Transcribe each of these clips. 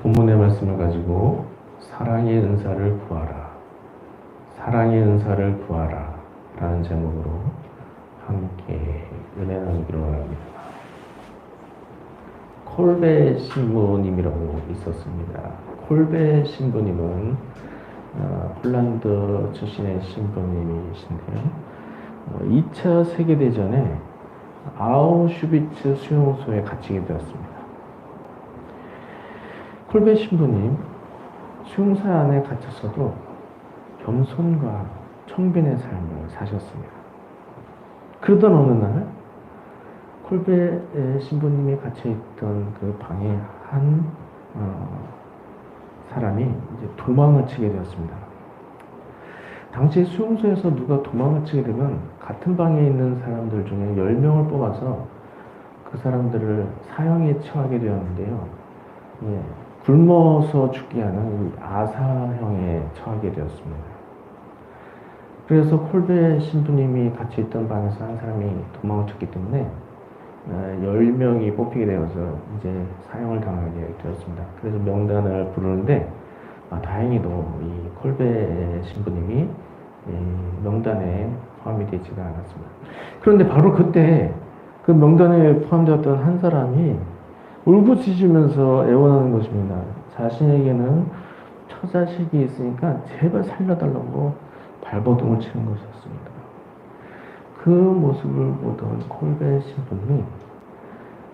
본문의 말씀을 가지고 사랑의 은사를 구하라, 사랑의 은사를 구하라 라는 제목으로 함께 은혜 나누기로 합니다. 콜베 신부님이라고 있었습니다. 콜베 신부님은 폴란드 출신의 신부님이신데요. 2차 세계대전에 아우슈비츠 수용소에 갇히게 되었습니다. 콜베 신부님, 수용소 안에 갇혔어도 겸손과 청빈의 삶을 사셨습니다. 그러던 어느 날 콜베 신부님이 갇혀있던 그 방에 한 사람이 이제 도망을 치게 되었습니다. 당시 수용소에서 누가 도망을 치게 되면 같은 방에 있는 사람들 중에 10명을 뽑아서 그 사람들을 사형에 처하게 되었는데요. 굶어서 죽게 하는 아사형에 처하게 되었습니다. 그래서 콜베 신부님이 같이 있던 방에서 한 사람이 도망을 쳤기 때문에 10명이 뽑히게 되어서 이제 사형을 당하게 되었습니다. 그래서 명단을 부르는데 다행히도 이 콜베 신부님이 명단에 포함이 되지가 않았습니다. 그런데 바로 그때 그 명단에 포함되었던 한 사람이 울부짖으면서 애원하는 것입니다. 자신에게는 처자식이 있으니까 제발 살려달라고 발버둥을 치는 것이었습니다. 그 모습을 보던 콜베 신부님이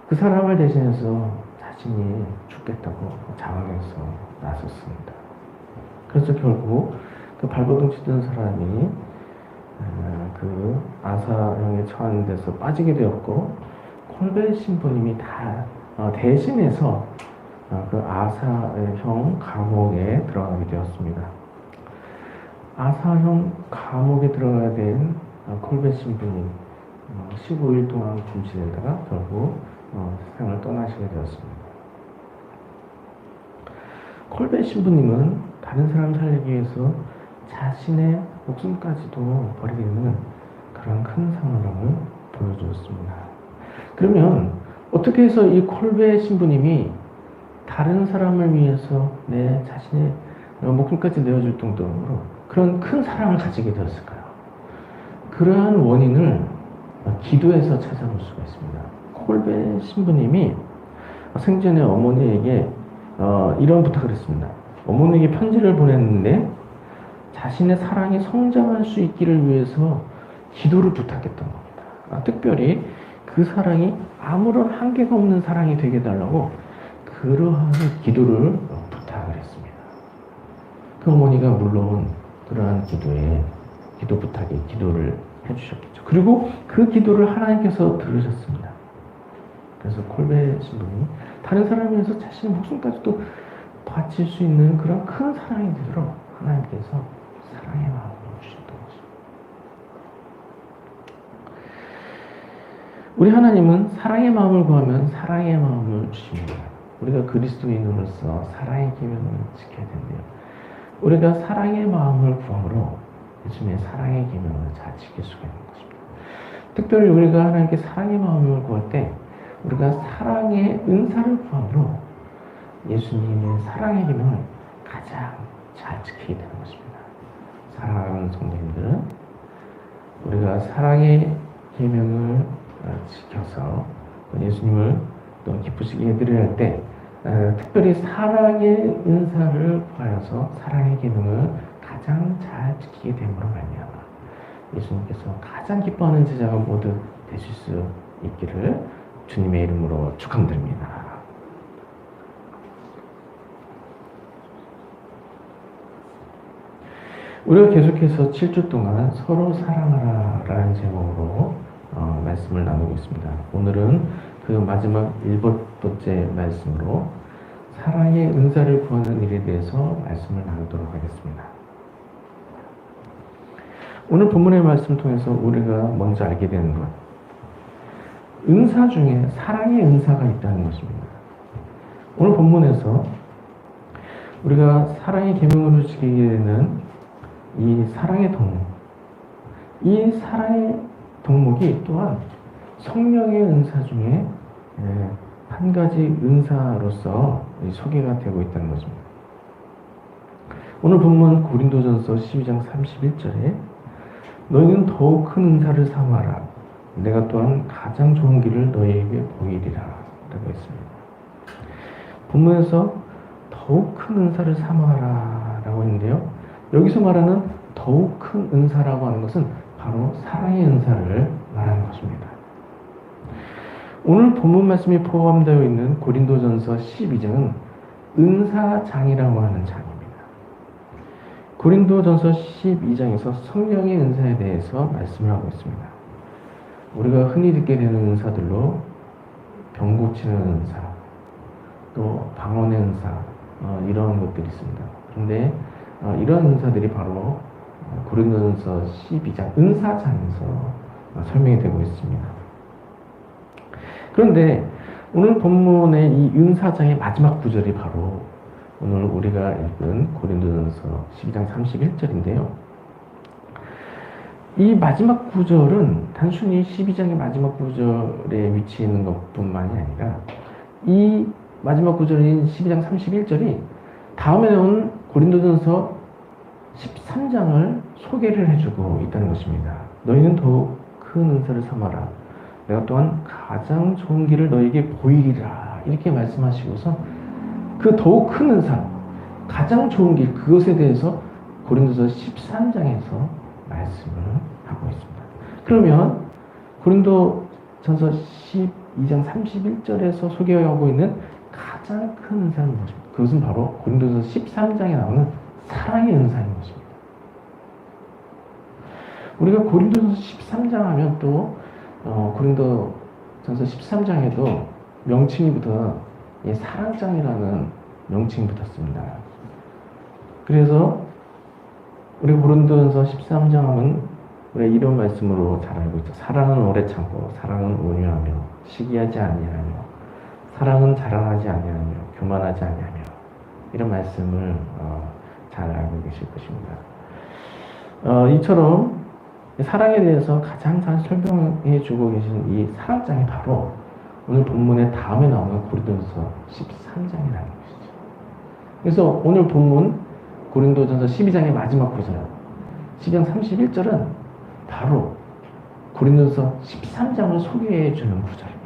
그 사람을 대신해서 자신이 죽겠다고 자원해서 나섰습니다. 그래서 결국 그 발버둥 치던 사람이 그 아사형에 처한 데서 빠지게 되었고, 콜베 신부님이 대신해서 그 아사형 감옥에 들어가게 되었습니다. 아사형 감옥에 들어가야 된 콜베 신부님 15일 동안 금지되다가 결국 세상을 떠나시게 되었습니다. 콜베 신부님은 다른 사람 살리기 위해서 자신의 목숨까지도 버리게 되는 그런 큰 상황을 보여주었습니다. 그러면 어떻게 해서 이 콜베 신부님이 다른 사람을 위해서 내 자신의 목숨까지 내어줄 정도로 그런 큰 사랑을 가지게 되었을까요? 그러한 원인을 기도에서 찾아볼 수가 있습니다. 콜베 신부님이 생전에 어머니에게 이런 부탁을 했습니다. 어머니에게 편지를 보냈는데 자신의 사랑이 성장할 수 있기를 위해서 기도를 부탁했던 겁니다. 특별히 그 사랑이 아무런 한계가 없는 사랑이 되게 해달라고 그러한 기도를 부탁을 했습니다. 그 어머니가 물론 그러한 기도 부탁에 기도를 해주셨겠죠. 그리고 그 기도를 하나님께서 들으셨습니다. 그래서 콜베 신부님이 다른 사람을 위해서 자신의 목숨까지도 바칠 수 있는 그런 큰 사랑이 되도록 하나님께서 사랑의 마음을 주셨던 것입니다. 우리 하나님은 사랑의 마음을 구하면 사랑의 마음을 주십니다. 우리가 그리스도인으로서 사랑의 계명을 지켜야 된대요. 우리가 사랑의 마음을 구함으로 예수님의 사랑의 계명을 잘 지킬 수가 있는 것입니다. 특별히 우리가 하나님께 사랑의 마음을 구할 때 우리가 사랑의 은사를 구함으로 예수님의 사랑의 계명을 가장 잘 지키게 되는 것입니다. 사랑하는 성도님들은 우리가 사랑의 계명을 지켜서 예수님을 또 기쁘시게 해드려야 할 때 특별히 사랑의 은사를 구하여서 사랑의 계명을 가장 잘 지키게 됨으로 말미암아 예수님께서 가장 기뻐하는 제자가 모두 되실 수 있기를 주님의 이름으로 축원드립니다. 우리가 계속해서 7주 동안 서로 사랑하라 라는 제목으로 말씀을 나누고 있습니다. 오늘은 그 마지막 7번째 말씀으로 사랑의 은사를 구하는 일에 대해서 말씀을 나누도록 하겠습니다. 오늘 본문의 말씀을 통해서 우리가 먼저 알게 되는 것, 은사 중에 사랑의 은사가 있다는 것입니다. 오늘 본문에서 우리가 사랑의 계명으로 지키게 되는 이 사랑의 덕목, 이 사랑의 덕목이 또한 성령의 은사 중에 한 가지 은사로서 소개가 되고 있다는 것입니다. 오늘 본문 고린도전서 12장 31절에 너희는 더욱 큰 은사를 삼아라. 내가 또한 가장 좋은 길을 너희에게 보이리라 라고 했습니다. 본문에서 더욱 큰 은사를 삼아라 라고 했는데요. 여기서 말하는 더욱 큰 은사라고 하는 것은 바로 사랑의 은사를 말하는 것입니다. 오늘 본문 말씀이 포함되어 있는 고린도전서 12장은 은사장이라고 하는 장입니다. 고린도전서 12장에서 성령의 은사에 대해서 말씀을 하고 있습니다. 우리가 흔히 듣게 되는 은사들로 병 고치는 은사, 또 방언의 은사, 이런 것들이 있습니다. 그런데 이런 은사들이 바로 고린도전서 12장 은사장에서 설명이 되고 있습니다. 그런데 오늘 본문의 이 은사장의 마지막 구절이 바로 오늘 우리가 읽은 고린도전서 12장 31절인데요. 이 마지막 구절은 단순히 12장의 마지막 구절에 위치해 있는 것뿐만이 아니라 이 마지막 구절인 12장 31절이 다음에 나온 고린도전서 13장을 소개를 해주고 있다는 것입니다. 너희는 더욱 큰 은사를 삼아라. 내가 또한 가장 좋은 길을 너희에게 보이리라. 이렇게 말씀하시고서 그 더욱 큰 은사, 가장 좋은 길, 그것에 대해서 고린도서 13장에서 말씀을 하고 있습니다. 그러면 고린도전서 12장 31절에서 소개하고 있는 가장 큰 은사는 무엇입니까? 그것은 바로 고린도전서 13장에 나오는 사랑의 은사인 것입니다. 우리가 고린도전서 13장 하면 또 고린도전서 13장에도 명칭이 붙어 사랑장이라는 명칭이 붙었습니다. 그래서 우리 고린도전서 13장 하면 우리가 이런 말씀으로 잘 알고 있죠. 사랑은 오래 참고 사랑은 온유하며 시기하지 아니하며 사랑은 자랑하지 아니하며 교만하지 아니하며 이런 말씀을 잘 알고 계실 것입니다. 이처럼 사랑에 대해서 가장 잘 설명해 주고 계신 이 사랑장이 바로 오늘 본문의 다음에 나오는 고린도전서 13장이라는 것이죠. 그래서 오늘 본문 고린도전서 12장의 마지막 구절 12장 31절은 바로 고린도전서 13장을 소개해 주는 구절입니다.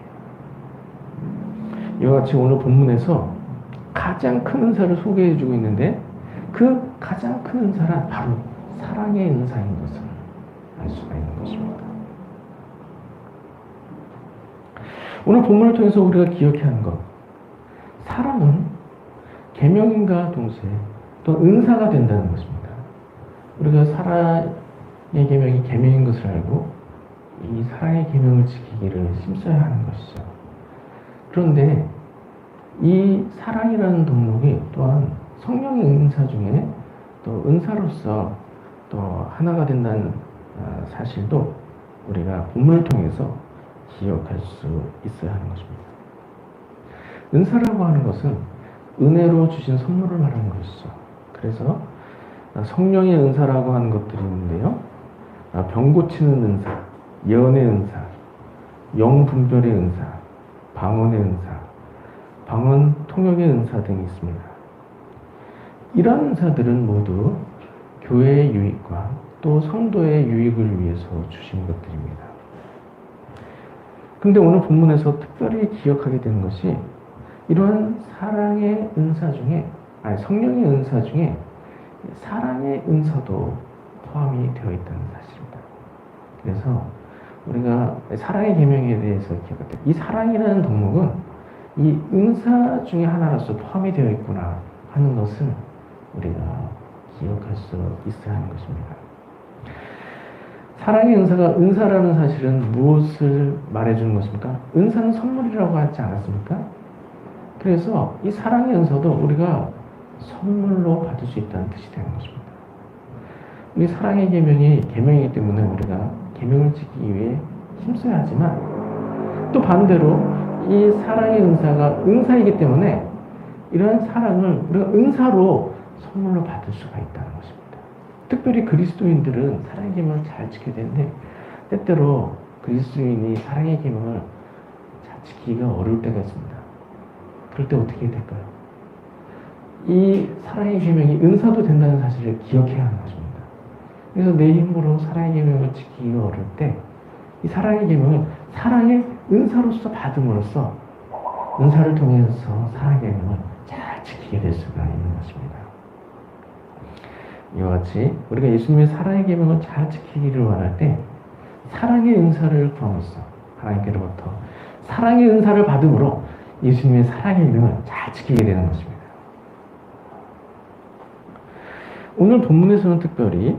이와 같이 오늘 본문에서 가장 큰 은사를 소개해 주고 있는데 그 가장 큰 은사란 바로 사랑의 은사인 것을 알 수가 있는 것입니다. 오늘 본문을 통해서 우리가 기억해야 하는 것, 사랑은 계명인과 동시에 또 은사가 된다는 것입니다. 우리가 사랑의 계명이 계명인 것을 알고 이 사랑의 계명을 지키기를 힘써야 하는 것이죠. 그런데 이 사랑이라는 덕목이 또한 성령의 은사 중에 또 은사로서 또 하나가 된다는 사실도 우리가 본문을 통해서 기억할 수 있어야 하는 것입니다. 은사라고 하는 것은 은혜로 주신 선물을 말하는 것이죠. 그래서 성령의 은사라고 하는 것들이 있는데요. 병 고치는 은사, 예언의 은사, 영분별의 은사, 방언의 은사, 방언 통역의 은사 등이 있습니다. 이러한 은사들은 모두 교회의 유익과 또 성도의 유익을 위해서 주신 것들입니다. 그런데 오늘 본문에서 특별히 기억하게 되는 것이 이러한 사랑의 은사 중에, 성령의 은사 중에 사랑의 은사도 포함이 되어 있다는 사실입니다. 그래서 우리가 사랑의 계명에 대해서 기억할 때 이 사랑이라는 덕목은 이 은사 중에 하나로서 포함이 되어 있구나 하는 것을 우리가 기억할 수 있어야 하는 것입니다. 사랑의 은사가 은사라는 사실은 무엇을 말해주는 것입니까? 은사는 선물이라고 하지 않았습니까? 그래서 이 사랑의 은사도 우리가 선물로 받을 수 있다는 뜻이 되는 것입니다. 우리 사랑의 계명이 계명이기 때문에 우리가 계명을 지키기 위해 힘써야 하지만 또 반대로 이 사랑의 은사가 은사이기 때문에 이러한 사랑을 우리가 은사로 선물로 받을 수가 있다는 것입니다. 특별히 그리스도인들은 사랑의 계명을 잘 지켜야 되는데 때때로 그리스도인이 사랑의 계명을 잘 지키기가 어려울 때가 있습니다. 그럴 때 어떻게 해야 될까요? 이 사랑의 계명이 은사도 된다는 사실을 기억해야 하는 것입니다. 그래서 내 힘으로 사랑의 계명을 지키기가 어려울 때 이 사랑의 계명은 사랑의 은사로서 받음으로써 은사를 통해서 사랑의 계명을 잘 지키게 될 수가 있는 것입니다. 이와 같이 우리가 예수님의 사랑의 계명을 잘 지키기를 원할 때 사랑의 은사를 구함으로써 하나님께로부터 사랑의 은사를 받음으로 예수님의 사랑의 계명을 잘 지키게 되는 것입니다. 오늘 본문에서는 특별히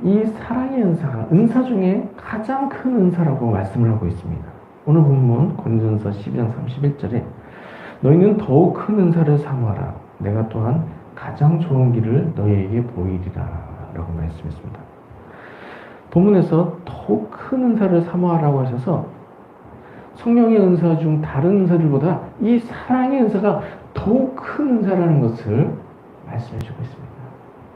이 사랑의 은사가 은사 중에 가장 큰 은사라고 말씀을 하고 있습니다. 오늘 본문 고린도전서 12장 31절에 너희는 더욱 큰 은사를 사모하라. 내가 또한 가장 좋은 길을 너희에게 보이리라 라고 말씀했습니다. 본문에서 더욱 큰 은사를 사모하라고 하셔서 성령의 은사 중 다른 은사들보다 이 사랑의 은사가 더욱 큰 은사라는 것을 말씀해 주고 있습니다.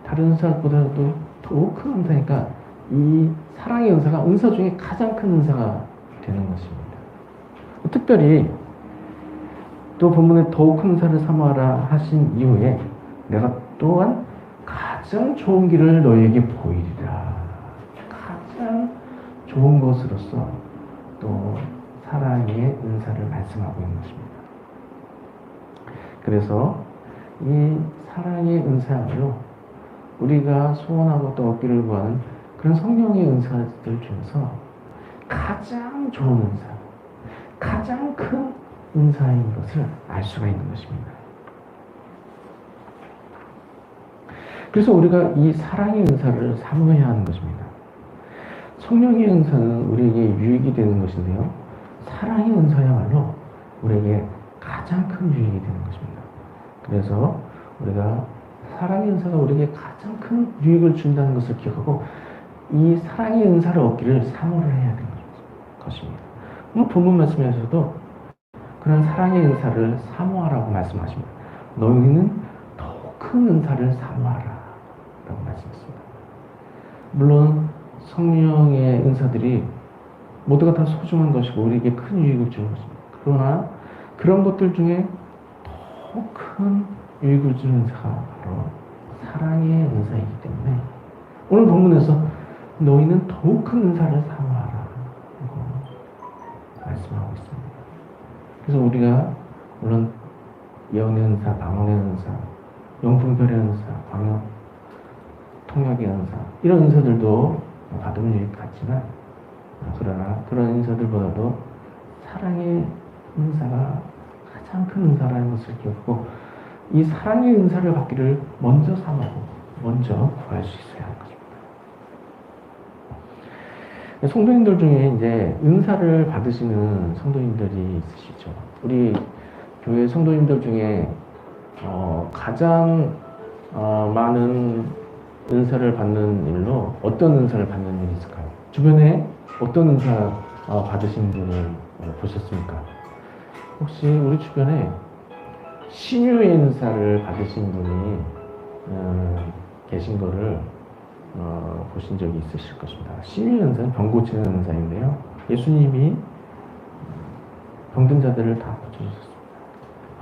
다른 은사보다도 더욱 큰 은사니까 이 사랑의 은사가 은사 중에 가장 큰 은사가 되는 것입니다. 특별히 또 본문에 더욱 큰 은사를 사모하라 하신 이후에 내가 또한 가장 좋은 길을 너희에게 보이리라. 가장 좋은 것으로서 또 사랑의 은사를 말씀하고 있는 것입니다. 그래서 이 사랑의 은사야말로 우리가 소원하고 또 얻기를 구하는 그런 성령의 은사들 중에서 가장 좋은 은사, 가장 큰 은사인 것을 알 수가 있는 것입니다. 그래서 우리가 이 사랑의 은사를 사모해야 하는 것입니다. 성령의 은사는 우리에게 유익이 되는 것인데요. 사랑의 은사야말로 우리에게 가장 큰 유익이 되는 것입니다. 그래서 우리가 사랑의 은사가 우리에게 가장 큰 유익을 준다는 것을 기억하고 이 사랑의 은사를 얻기를 사모를 해야 되는 것입니다. 오늘 본문 말씀에서도 그런 사랑의 은사를 사모하라고 말씀하십니다. 너희는 더욱 큰 은사를 사모하라 라고 말씀했습니다. 물론 성령의 은사들이 모두가 다 소중한 것이고 우리에게 큰 유익을 주는 것입니다. 그러나 그런 것들 중에 더욱 큰 유익을 주는 은사가 바로 사랑의 은사이기 때문에 오늘 본문에서 너희는 더욱 큰 은사를 사모하라 라고 말씀하고 있습니다. 그래서 우리가 물론 예언의 은사, 방언의 은사, 영풍별의 은사, 광역, 통역의 은사 이런 은사들도 받으면 유익 같지만 그러나 그런 은사들보다도 사랑의 은사가 가장 큰 은사라는 것을 기억하고 이 사랑의 은사를 받기를 먼저 사모하고 먼저 구할 수 있어야 하는 것입니다. 성도님들 중에 이제 은사를 받으시는 성도님들이 있으시죠. 우리 교회 성도님들 중에 가장 많은 은사를 받는 일로 어떤 은사를 받는 일이 있을까요? 주변에 어떤 은사 받으신 분을 보셨습니까? 혹시 우리 주변에 신유의 은사를 받으신 분이 계신 거를 보신 적이 있으실 것입니다. 신유의 은사는 병 고치는 은사인데요. 예수님이 병든 자들을 다 고쳐주셨습니다.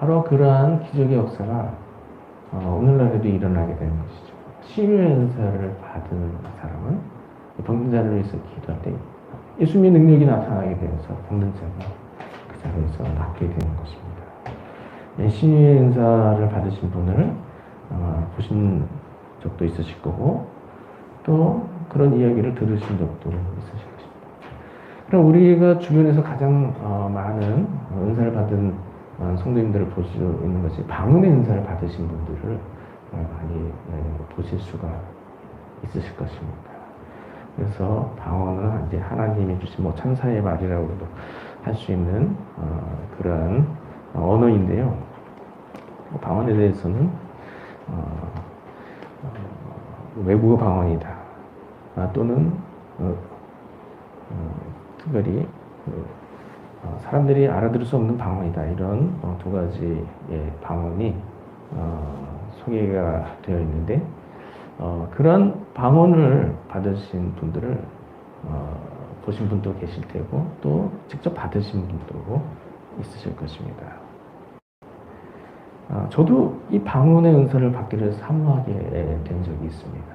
바로 그러한 기적의 역사가 오늘날에도 일어나게 되는 것이죠. 신유의 은사를 받은 사람은 병든 자를 위해서 기도할 때 예수님의 능력이 나타나게 되어서 병든 자가 그 자리에서 낫게 되는 것입니다. 신유의 은사를 받으신 분을 보신 적도 있으실 거고 또 그런 이야기를 들으신 적도 있으실 것입니다. 그럼 우리가 주변에서 가장 많은 은사를 받은 성도님들을 볼 수 있는 것이 방언의 은사를 받으신 분들을 많이 보실 수가 있으실 것입니다. 그래서 방언은 이제 하나님이 주신 뭐 천사의 말이라고도 할 수 있는 그러한 언어인데요. 방언에 대해서는 외국어 방언이다. 또는 특별히 사람들이 알아들을 수 없는 방언이다. 이런 두 가지의 방언이 소개가 되어 있는데 그런 방언을 받으신 분들을 보신 분도 계실 테고 또 직접 받으신 분도 있으실 것입니다. 저도 이 방언의 은사를 받기를 사모하게 된 적이 있습니다.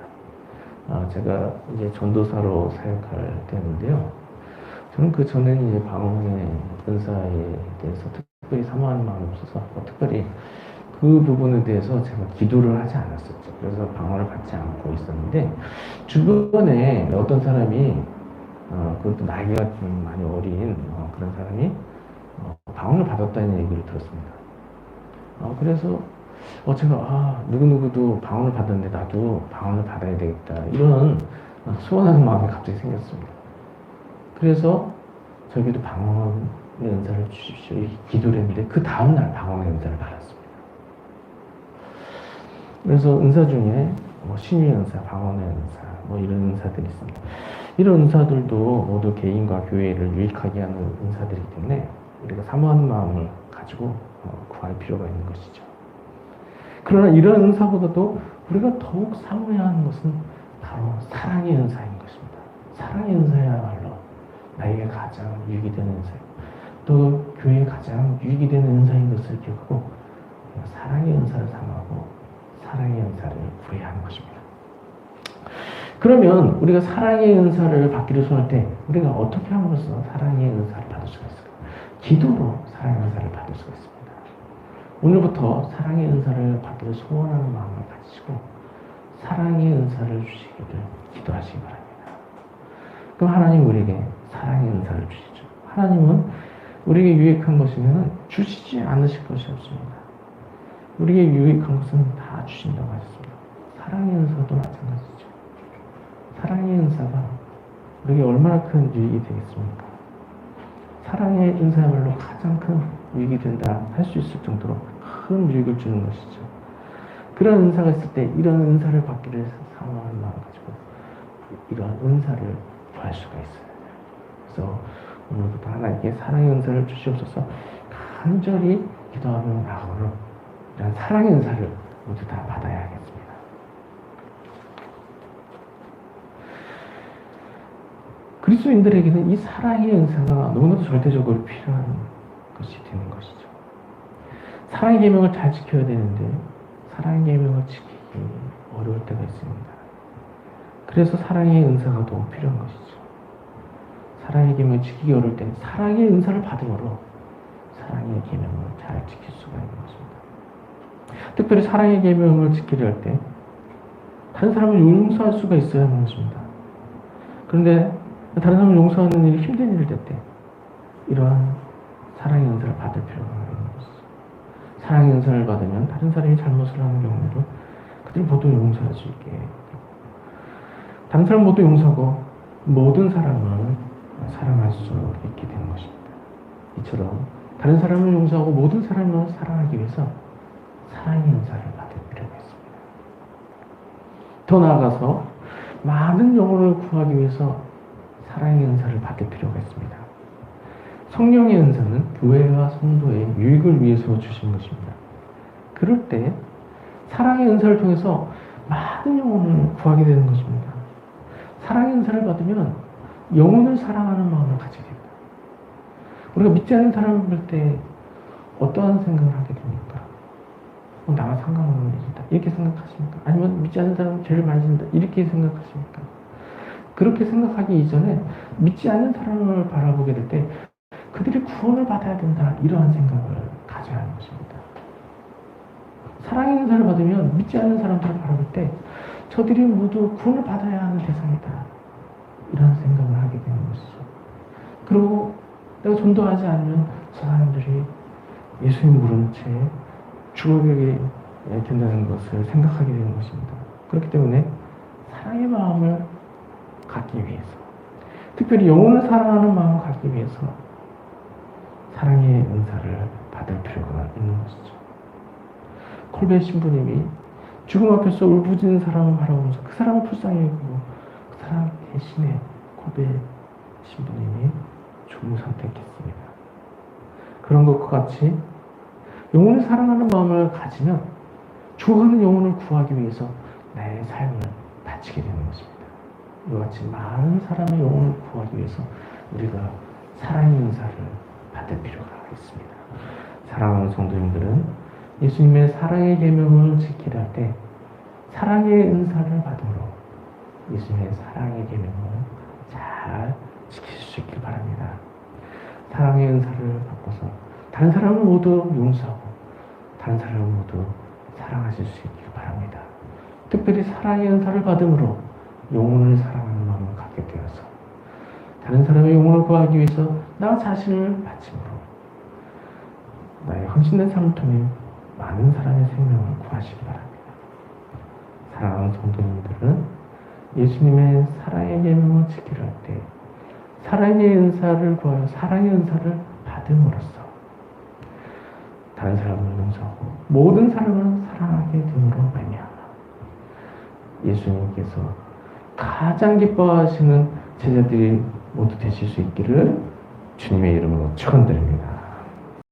제가 이제 전도사로 사역할 때인데요. 저는 그 전에는 이제 방언의 은사에 대해서 특별히 사모하는 마음이 없어서 특별히 그 부분에 대해서 제가 기도를 하지 않았었죠. 그래서 방언을 받지 않고 있었는데 주변에 어떤 사람이 그것도 나이가 좀 많이 어린 그런 사람이 방언을 받았다는 얘기를 들었습니다. 그래서 제가 누구누구도 방언을 받았는데 나도 방언을 받아야 되겠다 이런 소원하는 마음이 갑자기 생겼습니다. 그래서 저에게도 방언의 은사를 주십시오 기도를 했는데 그 다음날 방언의 은사를 받았습니다. 그래서 은사 중에 신유의 은사, 방언의 은사 이런 은사들이 있습니다. 이런 은사들도 모두 개인과 교회를 유익하게 하는 은사들이기 때문에 우리가 사모하는 마음을 가지고 구할 필요가 있는 것이죠. 그러나 이런 은사보다도 우리가 더욱 사모해야 하는 것은 바로 사랑의 은사인 것입니다. 사랑의 은사야말로 나에게 가장 유익이 되는 은사예요. 또 교회에 가장 유익이 되는 은사인 것을 기억하고 사랑의 은사를 사모하고 사랑의 은사를 구해야 하는 것입니다. 그러면 우리가 사랑의 은사를 받기를 소원할 때 우리가 어떻게 함으로써 사랑의 은사를 받을 수가 있을까요? 기도로 사랑의 은사를 받을 수가 있습니다. 오늘부터 사랑의 은사를 받기를 소원하는 마음을 가지시고 사랑의 은사를 주시기를 기도하시기 바랍니다. 그럼 하나님 우리에게 사랑의 은사를 주시죠. 하나님은 우리에게 유익한 것이면 주시지 않으실 것이 없습니다. 우리에게 유익한 것은 다 주신다고 하셨습니다. 사랑의 은사도 마찬가지죠. 사랑의 은사가 우리에게 얼마나 큰 유익이 되겠습니까? 사랑의 은사야말로 가장 큰 유익이 된다 할 수 있을 정도로 큰 유익을 주는 것이죠. 그런 은사가 있을 때 이런 은사를 받기를 사모하는 마음 가지고 이러한 은사를 구할 수가 있어요. 그래서 오늘부터 하나님께 사랑의 은사를 주시옵소서 간절히 기도하며 나아가므로 이런 사랑의 은사를 모두 다 받아야 하겠습니다. 그리스도인들에게는 이 사랑의 은사가 너무나도 절대적으로 필요한 것이 되는 것이죠. 사랑의 계명을 잘 지켜야 되는데 사랑의 계명을 지키기 어려울 때가 있습니다. 그래서 사랑의 은사가 더 필요한 것이죠. 사랑의 계명을 지키기 어려울 때는 사랑의 은사를 받음으로 사랑의 계명을 잘 지킬 수가 있는 것입니다. 특별히 사랑의 계명을 지키려 할 때 다른 사람을 용서할 수가 있어야 하는 것입니다. 그런데 다른 사람을 용서하는 일이 힘든 일이 될 때 이러한 사랑의 은사를 받을 필요가 있는 것이죠. 사랑의 은사를 받으면 다른 사람이 잘못을 하는 경우에도 그들을 모두 용서할 수 있게 되고 다른 사람 모두 용서하고 모든 사람을 사랑할 수 있게 되는 것입니다. 이처럼 다른 사람을 용서하고 모든 사람을 사랑하기 위해서 사랑의 은사를 받을 필요가 있습니다. 더 나아가서 많은 영혼을 구하기 위해서 사랑의 은사를 받을 필요가 있습니다. 성령의 은사는 교회와 성도의 유익을 위해서 주신 것입니다. 그럴 때 사랑의 은사를 통해서 많은 영혼을 구하게 되는 것입니다. 사랑의 은사를 받으면 영혼을 사랑하는 마음을 가지게 됩니다. 우리가 믿지 않는 사람을 볼 때 어떠한 생각을 하게 됩니까? 나와 상관없는 일이다 이렇게 생각하십니까? 아니면 믿지 않는 사람은 죄를 많이 짓는다 이렇게 생각하십니까? 그렇게 생각하기 이전에 믿지 않는 사람을 바라보게 될 때 그들이 구원을 받아야 된다 이러한 생각을 가져야 하는 것입니다. 사랑의 은사를 받으면 믿지 않는 사람들을 바라볼 때 저들이 모두 구원을 받아야 하는 대상이다 이런 생각을 하게 되는 것이죠. 그리고 내가 전도하지 않으면 저 사람들이 예수님 모르는 채 죽어가게 된다는 것을 생각하게 되는 것입니다. 그렇기 때문에 사랑의 마음을 갖기 위해서 특별히 영혼을 사랑하는 마음을 갖기 위해서 사랑의 은사를 받을 필요가 있는 것이죠. 콜베 신부님이 죽음 앞에서 울부짖는 사람을 바라보면서 그 사람을 불쌍히 여기고 그 사람 대신에 콜베 신부님이 죽음을 선택했습니다. 그런 것과 같이 영혼을 사랑하는 마음을 가지면 죽어가는 영혼을 구하기 위해서 나의 삶을 바치게 되는 것입니다. 이와 같이 많은 사람의 영혼을 구하기 위해서 우리가 사랑의 은사를 받을 필요가 있습니다. 사랑하는 성도님들은 예수님의 사랑의 계명을 지키려 할 때 사랑의 은사를 받음으로 예수님의 사랑의 계명을 잘 지킬 수 있길 바랍니다. 사랑의 은사를 받고서 다른 사람을 모두 용서하고 다른 사람을 모두 사랑하실 수 있길 바랍니다. 특별히 사랑의 은사를 받음으로 영혼을 사랑하는 마음을 갖게 되어서 다른 사람의 영혼을 구하기 위해서 나 자신을 바침으로 나의 헌신된 삶을 통해 많은 사람의 생명을 구하시기 바랍니다. 사랑하는 성도님들은 예수님의 사랑의 계명을 지키려 할 때 사랑의 은사를 구하여 사랑의 은사를 받음으로써 다른 사람을 용서하고 모든 사람을 사랑하게 됨으로 말미암아 예수님께서 가장 기뻐하시는 제자들이 모두 되실 수 있기를 주님의 이름으로 축원드립니다.